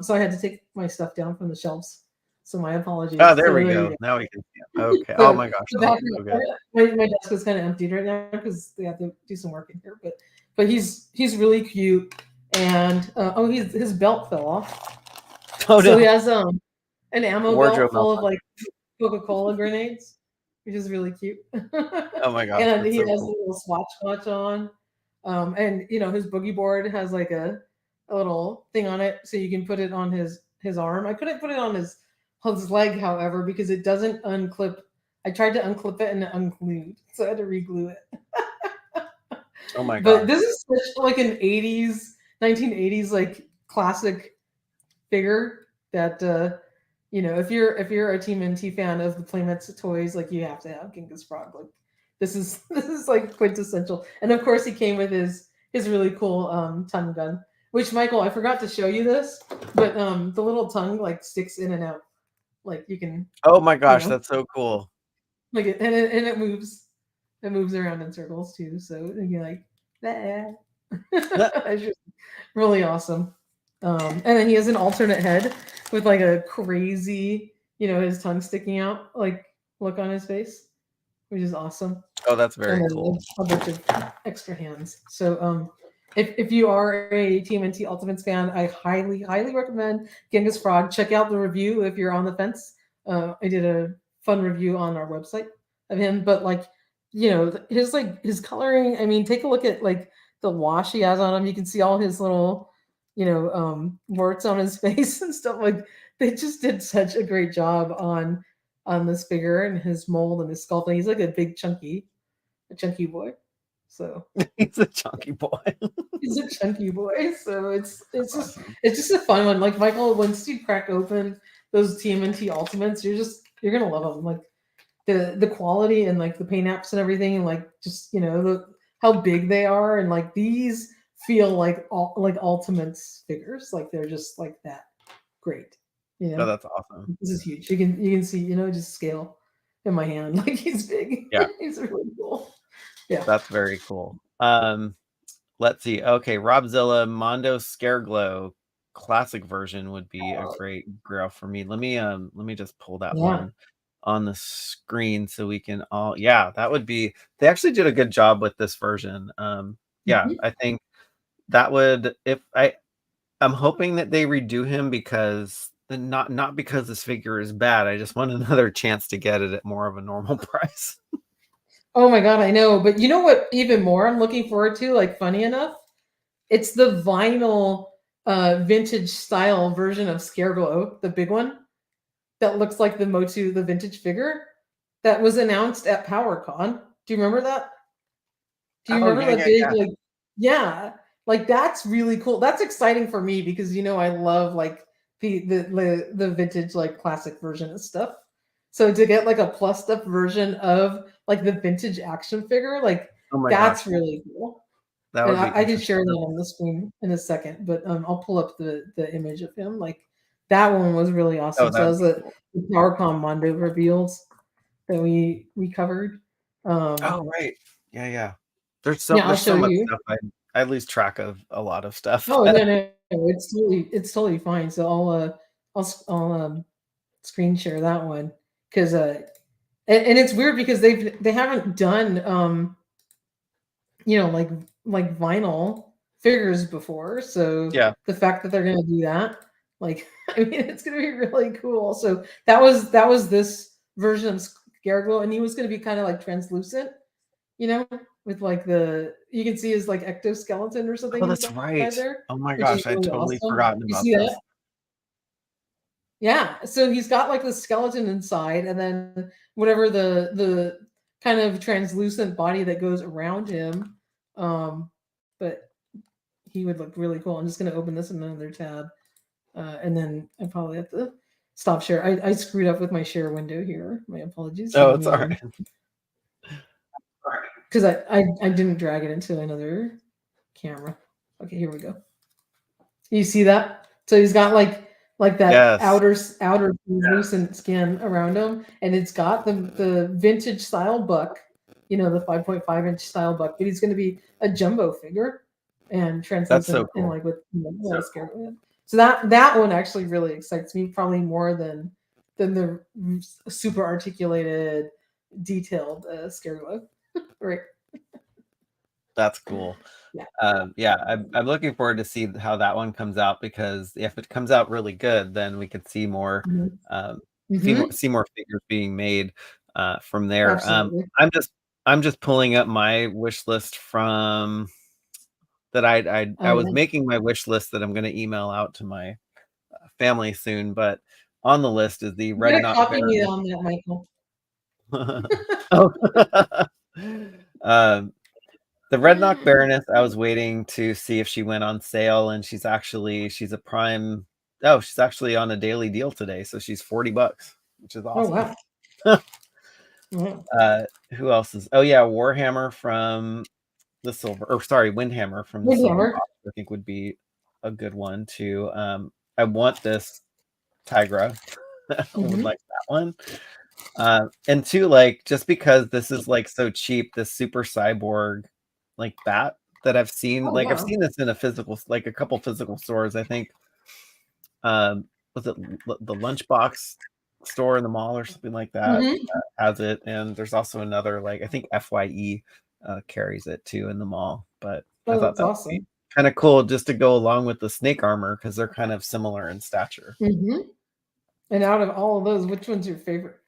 So I had to take my stuff down from the shelves. So my apologies. Oh, there we go. Now we can see it. Okay. So, oh my gosh. My desk is kind of emptied right now because they have to do some work in here. But he's really cute, and his belt fell off. Oh, no. So he has an ammo belt full of like Coca-Cola grenades, which is really cute. Oh my gosh, And that's he so has a cool. little Swatch watch on. And his boogie board has like a little thing on it, so you can put it on his arm. I couldn't put it on his leg, however, because it doesn't unclip. I tried to unclip it and it unglued, so I had to reglue it. Oh my But gosh. this is such like an 1980s like classic figure that if you're a TMNT fan of the Playmates toys, like you have to have Genghis Frog. Like this is like quintessential. And of course he came with his really cool tongue gun. Which, Michael, I forgot to show you this, but the little tongue like sticks in and out. Like you can, Oh my you gosh, know, that's so cool. like it moves. It moves around in circles too. So you're like, "Ah." It's just really awesome. And then he has an alternate head with like a crazy, his tongue sticking out, like look on his face, which is awesome. Oh, that's And very then cool. a bunch of extra hands. So if you are a TMNT Ultimates fan, I highly, highly recommend Genghis Frog. Check out the review if you're on the fence. I did a fun review on our website of him, but his coloring. I mean, take a look at like the wash he has on him. You can see all his little, warts on his face and stuff. Like they just did such a great job on this figure and his mold and his sculpting. He's like a chunky boy. So He's a chunky boy. he's a chunky boy. So Awesome. it's just a fun one. Like Michael, once you crack open those TMNT Ultimates, you're gonna love them. Like the quality and like the paint apps and everything, and like just how big they are, and like these feel like like Ultimates figures. Like they're just like that great. Oh, that's awesome. This is huge. You can see just scale in my hand. Like he's big. Yeah. He's really cool. Yeah. That's very cool. Let's see. Okay, Robzilla Mondo Scareglow classic version would be a great grail for me. Let me just pull that Yeah. one on the screen so we can all, yeah, that would be, they actually did a good job with this version. Yeah, I think that would, I'm hoping that they redo him because not because this figure is bad. I just want another chance to get it at more of a normal price. Oh my god, I know. But you know what? Even more, I'm looking forward to. Like, funny enough, it's the vinyl, vintage style version of Scareglow, the big one that looks like the MOTU, the vintage figure that was announced at PowerCon. Do you remember that? Do you Oh, remember yeah, that yeah, big, yeah. like, yeah, like that's really cool. That's exciting for me because I love like the vintage like classic version of stuff. So to get like a plussed up version of like the vintage action figure, like Oh my gosh, that's really cool. that And would be I can share interesting. that on the screen in a second, but I'll pull up the image of him. Like that one was really Oh, awesome. that So that would was be the cool. PowerCon Mondo reveals that we covered. Oh, right. Yeah, yeah. There's Yeah, I'll there's so show much you. stuff I lose track of a lot of stuff. Oh no, no, no, it's totally fine. So I'll screen share that one because and it's weird because they haven't done like vinyl figures before. So Yeah, the fact that they're gonna do that, like, I mean, it's gonna be really cool. So that was this version of Scareglow, and he was gonna be kind of like translucent, with like you can see his like ectoskeleton or something oh, that's right. inside there, Oh my which is gosh, I really totally awesome. forgotten You about see this. that? Yeah. So he's got like the skeleton inside, and then whatever the kind of translucent body that goes around him. But he would look really cool. I'm just gonna open this in another tab. And then I probably have to stop share. I screwed up with my share window here. My apologies. So Oh, let it's me all right. because I didn't drag it into another camera. Okay, here we go. You see that? So he's got like that Yes, outer translucent skin around him, and it's got the vintage style buck, the 5.5-inch style buck, but he's going to be a jumbo figure and that's so translucent and cool. like with so that one actually really excites me probably more than the super articulated, detailed Scareglow. Right. That's cool. Yeah. Yeah, I'm looking forward to see how that one comes out because if it comes out really good, then we could see more Mhm. see more figures being made from there. Absolutely. I'm just pulling up my wish list from that I was making my wish list that I'm going to email out to my family soon, but on the list is the You Red gotta Knock copy me Baroness. on that, Michael. The Red Knock Baroness, I was waiting to see if she went on sale, and she's actually she's on a daily deal today, so she's $40, which is awesome. Oh wow. Who else is Warhammer from the Windhammer from the silver box, I think would be a good one too. I want this Tigra. I would like that one. And two, like, just because this is like so cheap, this super cyborg like bat that I've seen, I've seen this in a couple physical stores. I think was it the Lunchbox store in the mall or something like that has it, and there's also another, like, I think FYE carries it too in the mall. But I thought that would be kind of cool just to go along with the snake armor, because they're kind of similar in stature. And out of all of those, which one's your favorite?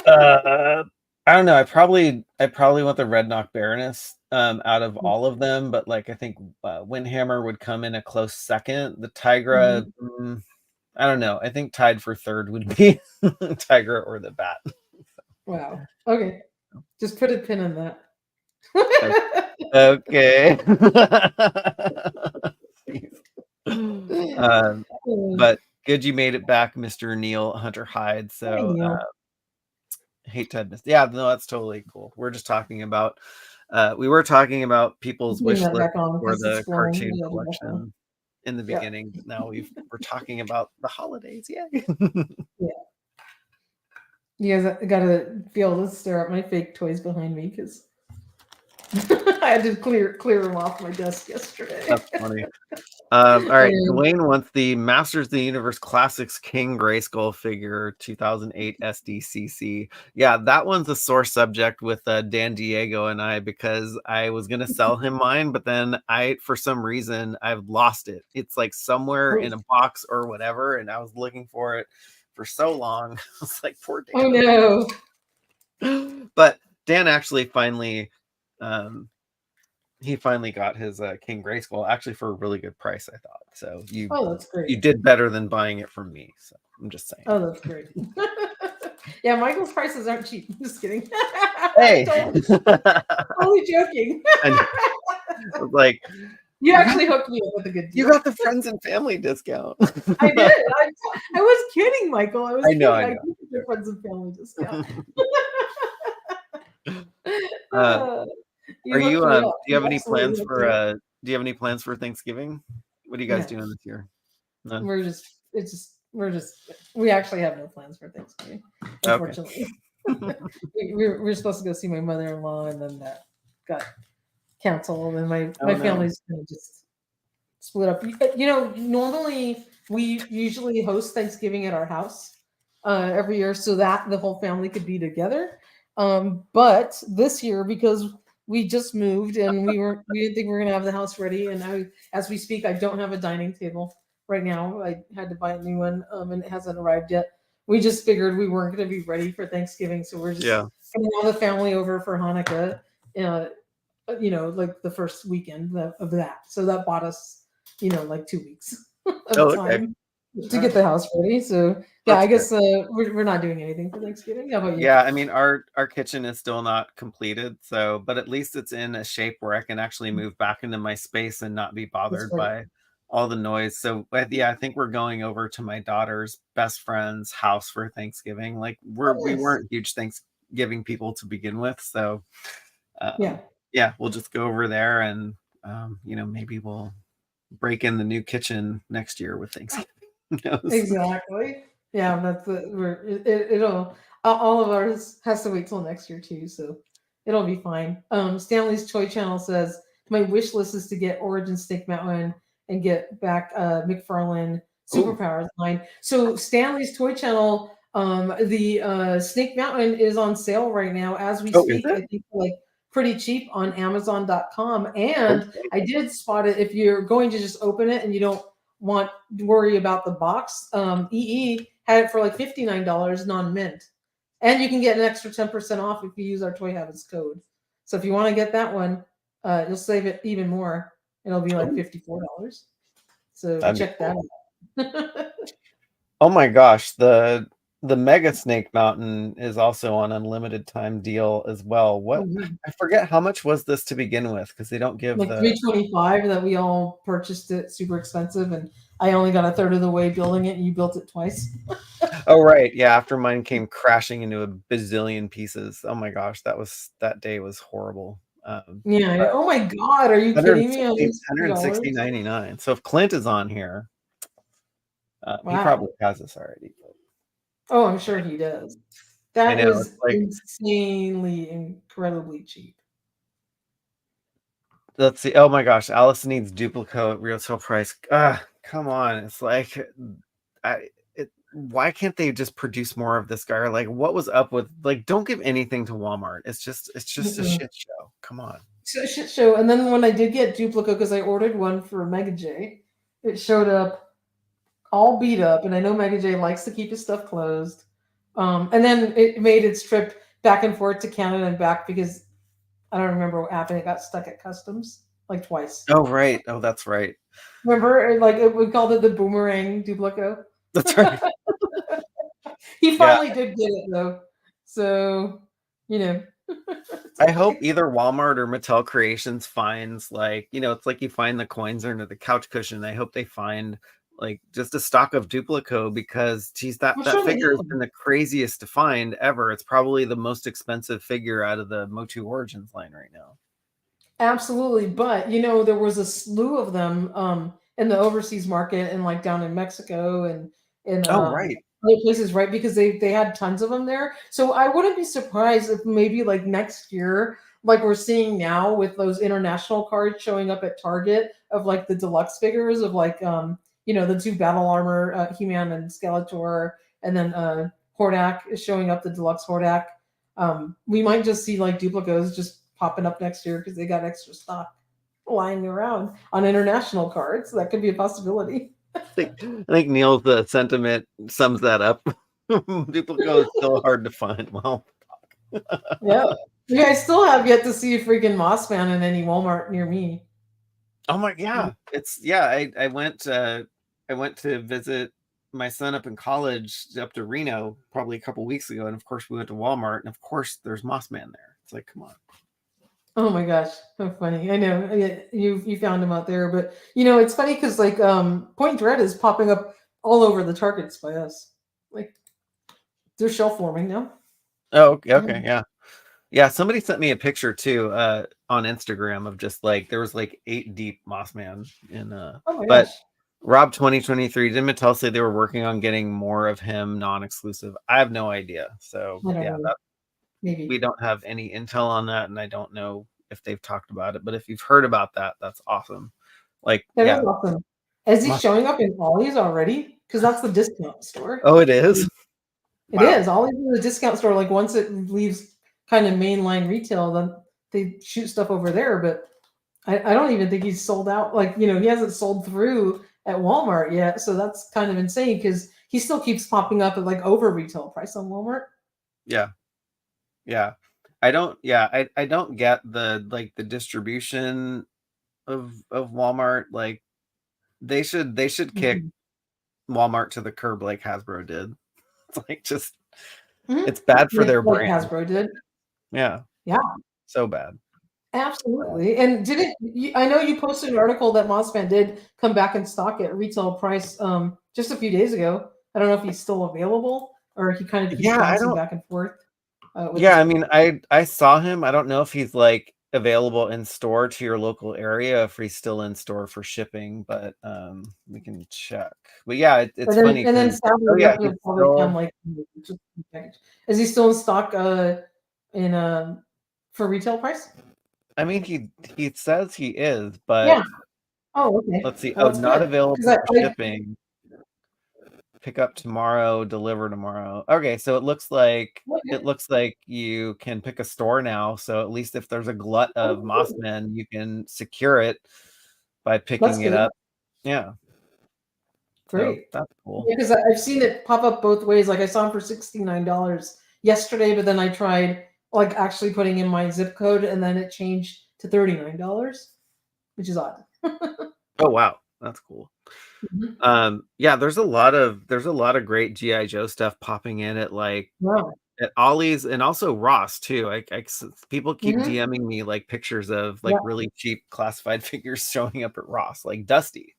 I don't know. I probably want the Red Knock Baroness out of all of them, but like I think Windhammer would come in a close second. The Tigra, I don't know. I think tied for third would be Tigra or the Bat. Wow. Okay. Just put a pin in that. Okay. But good you made it back, Mr. Neil Hunter Hyde. So hate to miss. Yeah, no, that's totally cool. We're just talking about we were talking about people's wish list for the cartoon collection in the beginning, but now we're talking about the holidays. Yeah. You guys gotta be able to stare at my fake toys behind me, because I had to clear them off my desk yesterday. That's funny. All right, Dwayne wants the Masters of the Universe Classics King Grayskull figure 2008 SDCC. Yeah, that one's a sore subject with Dan Diego and I, because I was gonna sell him mine, but then for some reason I've lost it. It's like somewhere in a box or whatever, and I was looking for it for so long. I was like, poor Dan. Oh no. But Dan actually finally he finally got his King Grayskull, actually for a really good price, I thought. So that's great. You did better than buying it from me. So I'm just saying. Oh, that's great. Yeah, Michael's prices aren't cheap. I'm just kidding. Hey, only joking. Like, you actually hooked me up with a good deal. You got the friends and family discount. I did. I was kidding, Michael. I know. I know. The friends and family discount. Do you have any plans for do you have any plans for Thanksgiving? What are you guys doing this year? None? We actually have no plans for Thanksgiving, unfortunately. Okay. we're supposed to go see my mother-in-law, and then that got canceled, and my family's gonna just split up. Normally we usually host Thanksgiving at our house every year, so that the whole family could be together. But this year, because we just moved and we didn't think we were gonna have the house ready, and as we speak, I don't have a dining table right now. I had to buy a new one, and it hasn't arrived yet. We just figured we weren't going to be ready for Thanksgiving, so we're just going to have the family over for Hanukkah. Like the first weekend of that. So that bought us, like 2 weeks of time to get the house ready. So yeah, I guess we're not doing anything for Thanksgiving. How about you? Yeah, I mean, our kitchen is still not completed, but at least it's in a shape where I can actually move back into my space and not be bothered by all the noise. So yeah, I think we're going over to my daughter's best friend's house for Thanksgiving. Like we weren't huge Thanksgiving people to begin with, so we'll just go over there, and maybe we'll break in the new kitchen next year with Thanksgiving. Exactly. Yeah, that's it'll all of ours has to wait till next year too, so it'll be fine. Stanley's Toy Channel says my wish list is to get Origin Snake Mountain and get back McFarlane Superpowers line. So Stanley's Toy Channel, the Snake Mountain is on sale right now as we speak. I think like pretty cheap on Amazon.com. And I did spot it. If you're going to just open it and you don't worry about the box, EE had it for like $59 non-mint, and you can get an extra 10% off if you use our Toy Habits code. So if you want to get that one, you'll save it even more. It'll be like $54. So check that out. Oh my gosh, the Mega Snake Mountain is also on unlimited time deal as well. What I forget how much was this to begin with, because they don't give like the $325 that we all purchased it super expensive, and I only got a third of the way building it, and you built it twice. Oh right, yeah. After mine came crashing into a bazillion pieces. Oh my gosh, that day was horrible. Yeah. Oh my God, are you kidding me? $160.99. So if Clint is on here, he probably has this already. Oh, I'm sure he does. That I know, is like, insanely, incredibly cheap. Let's see. Oh my gosh, Alice needs Duplico at retail price. Come on. It's like, why can't they just produce more of this guy? Or like, what was up with, like, don't give anything to Walmart. It's just a shit show. Come on. It's a shit show. And then when I did get Duplico, because I ordered one for Mega J, it showed up all beat up, and I know Mega J likes to keep his stuff closed. And then it made its trip back and forth to Canada and back because I don't remember what happened. It got stuck at customs like twice. Oh right. Oh, that's right. Remember, like we called it the boomerang Duplico. That's right. He finally did get it though, so I hope either Walmart or Mattel Creations finds, like, it's like you find the coins under the couch cushion. I hope they find like just a stock of Duplico, because geez, that figure has been the craziest to find ever. It's probably the most expensive figure out of the MOTU Origins line right now. Absolutely, but there was a slew of them in the overseas market and like down in Mexico and in other places, right? Because they had tons of them there. So I wouldn't be surprised if maybe like next year, like we're seeing now with those international cards showing up at Target of like the deluxe figures of like the two battle armor, He-Man and Skeletor, and then Hordak is showing up, the deluxe Hordak. We might just see like Duplicos just popping up next year because they got extra stock lying around on international cards. That could be a possibility. I think Neil's sentiment sums that up. Duplico is still hard to find. Well, yeah. I still have yet to see a freaking Mossman in any Walmart near me. Oh my, yeah. I went to visit my son up in college up to Reno probably a couple weeks ago, and of course we went to Walmart, and of course there's Mossman there. It's like, come on. Oh my gosh, so funny. I know you found him out there, but it's funny because like Point Dread is popping up all over the Targets by us. Like they're shelf forming now. Oh, okay, yeah. Somebody sent me a picture too on Instagram of just like there was like 8 deep Mossman in but gosh. Rob 2023, did Mattel say they were working on getting more of him non-exclusive? I have no idea. So maybe we don't have any intel on that, and I don't know if they've talked about it. But if you've heard about that, that's awesome. Like, that is awesome. Is he showing up in Ollie's already? Because that's the discount store. Oh, it is. It is. Ollie's is the discount store. Like once it leaves kind of mainline retail, then they shoot stuff over there. But I don't even think he's sold out. Like he hasn't sold through at Walmart yet. So that's kind of insane because he still keeps popping up at like over retail price on Walmart. Yeah. I don't get the distribution of Walmart. Like they should kick Walmart to the curb like Hasbro did. It's like just it's bad for their brand. Hasbro did. Yeah. So bad. Absolutely. And I know you posted an article that Mossman did come back in stock at retail price just a few days ago. I don't know if he's still available or he kind of keeps bouncing back and forth. I mean, I saw him. I don't know if he's like available in store to your local area, if he's still in store for shipping, but we can check. But yeah, it's funny. And then is he still in stock for retail price? I mean, he says he is, but yeah. Oh, okay. Let's see. Well, not available for shipping. Pick up tomorrow, deliver tomorrow. Okay, so it looks like you can pick a store now. So at least if there's a glut of Mossmen, you can secure it by picking it up. Yeah. Great. So that's cool. Because I've seen it pop up both ways. Like I saw them for $69 yesterday, but then I tried like actually putting in my zip code, and then it changed to $39, which is odd. Oh wow, that's cool. Mhm. Yeah, there's a lot of great GI Joe stuff popping in at like Wow. at Ollie's and also Ross too. People keep Mhm. DMing me like pictures of like Yeah. really cheap classified figures showing up at Ross, like Dusty.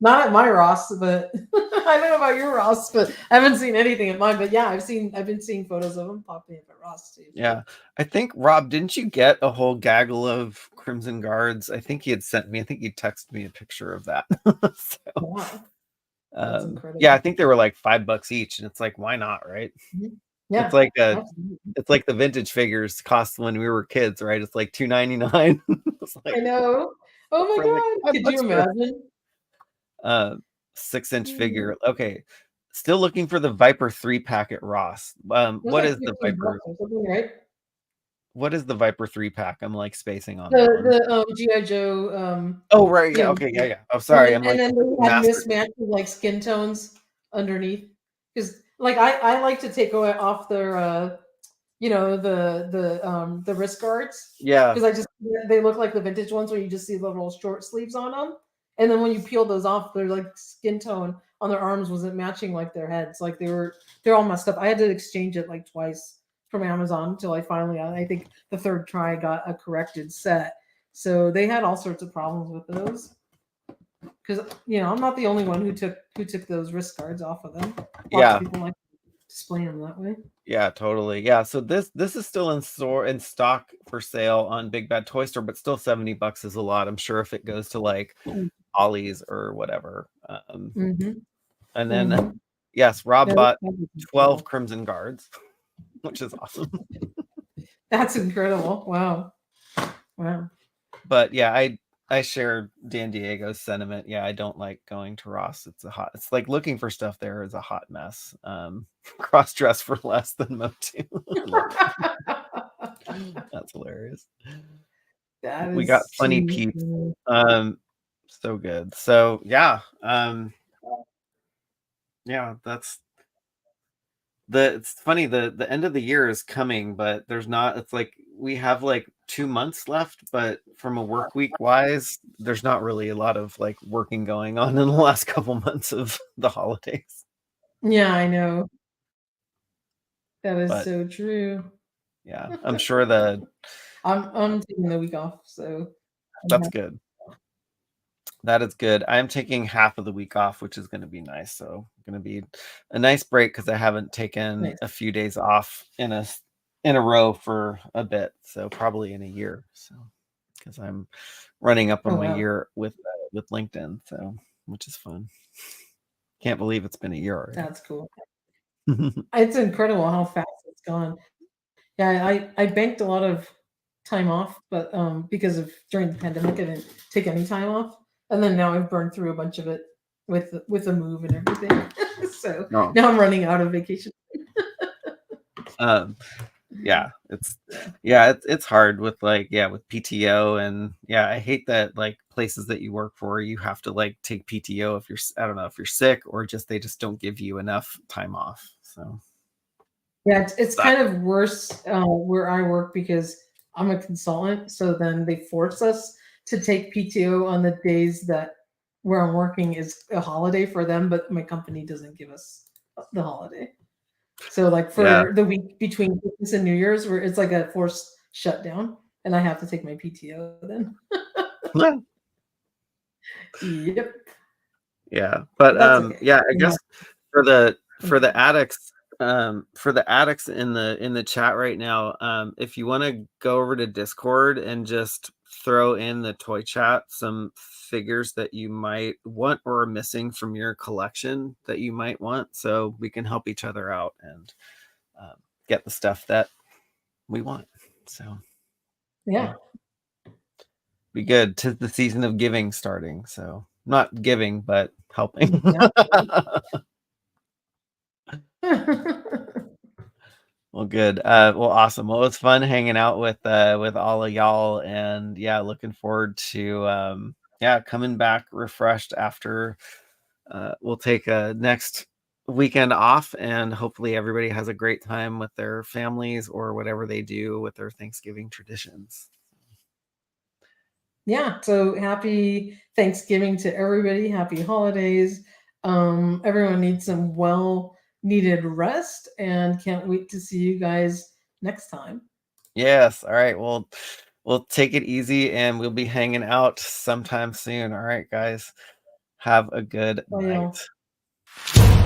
Not at my Ross, but I don't know about your Ross, but I haven't seen anything at mine. But yeah, I've been seeing photos of them popping up at Ross too. Yeah, I think Rob, didn't you get a whole gaggle of Crimson Guards? I think he had sent me. I think he texted me a picture of that. So, Wow, that's incredible. yeah, I think they were like $5 each, and it's like, why not, right? Mhm. It's Yeah, like absolutely. it's like the vintage figures cost when we were kids, right? It's like $2.99. It's I like know. Oh my for like God, five could you bucks for imagine? a 6-inch Mm. figure. Okay, still looking for the Viper 3-pack at Ross. It was What like is the 15 Viper? bucks or something, right? What is the Viper 3-pack? I'm like spacing on The that one. GI Joe, Oh, right. you Yeah. know, Okay. Yeah. Yeah. Oh, and sorry. then I'm like they had master. mismatching like skin tones underneath. Because like I like to take away off their the wrist guards, Yeah. because I just they look like the vintage ones where you just see the little short sleeves on them, and then when you peel those off, their like skin tone on their arms wasn't matching like their heads, like they're all messed up. I had to exchange it like twice from Amazon until I finally, I think the third try, got a corrected set. So they had all sorts of problems with those, because I'm not the only one who took those wrist guards off of them. Lots of Yeah. people like displaying them that way. Yeah. Totally. Yeah. So this is still in stock for sale on Big Bad Toy Store, but still $70 is a lot. I'm sure if it goes to like Ollie's or whatever. Mm-hmm. And then Mm-hmm. yes, Rob Yeah, bought that was 12 incredible. Crimson Guards, which is awesome. That's incredible. Wow. Wow. But yeah, I share Dan Diego's sentiment. Yeah, I don't like going to Ross. It's like looking for stuff there is a hot mess. Cross dress for less than MOTU. I love it. That's hilarious. That We got is funny too peeps. funny. So good. So yeah, yeah, it's funny, the end of the year is coming, but it's like we have like 2 months left, but from a work week wise, there's not really a lot of like working going on in the last couple months of the holidays. Yeah, I know. That is But so true. yeah, I'm sure I'm taking the week off, so that's good. That is good. I'm taking half of the week off, which is going to be nice. So going to be a nice break because I haven't taken nice. a few days off in a row for a bit. So probably in a year. So because I'm running up on Oh my wow. year with LinkedIn, so which is fun. Can't believe it's been a year already. That's cool. It's incredible how fast it's gone. Yeah, I banked a lot of time off, but because of during the pandemic, I didn't take any time off, and then now I've burned through a bunch of it with the move and everything. So No. now I'm running out of vacation. Yeah, it's hard with like with PTO, and I hate that like places that you work for, you have to like take PTO if you're I don't know if you're sick or just they just don't give you enough time off. So Yeah, it's but kind of worse where I work because I'm a consultant. So then they force us to take PTO on the days that where I'm working is a holiday for them, but my company doesn't give us the holiday. So like yeah. for the week between Christmas and New Year's, where it's like a forced shutdown, and I have to take my PTO then. Yep, Yeah, but but that's okay. I Yeah. guess for the addicts, in the chat right now, if you want to go over to Discord and just throw in the toy chat some figures that you might want or are missing from your collection that you might want, so we can help each other out and get the stuff that we want. So Yeah. be good. 'Tis the season of giving starting, so not giving but helping. Well, good. Well, awesome. Well, it's fun hanging out with all of y'all, and looking forward to coming back refreshed after we'll take a next weekend off, and hopefully everybody has a great time with their families or whatever they do with their Thanksgiving traditions. Yeah, so happy Thanksgiving to everybody. Happy holidays. Everyone needs some well needed rest, and can't wait to see you guys next time. Yes. All right. Well, we'll take it easy, and we'll be hanging out sometime soon. All right, guys. Have a good Bye, y'all. night.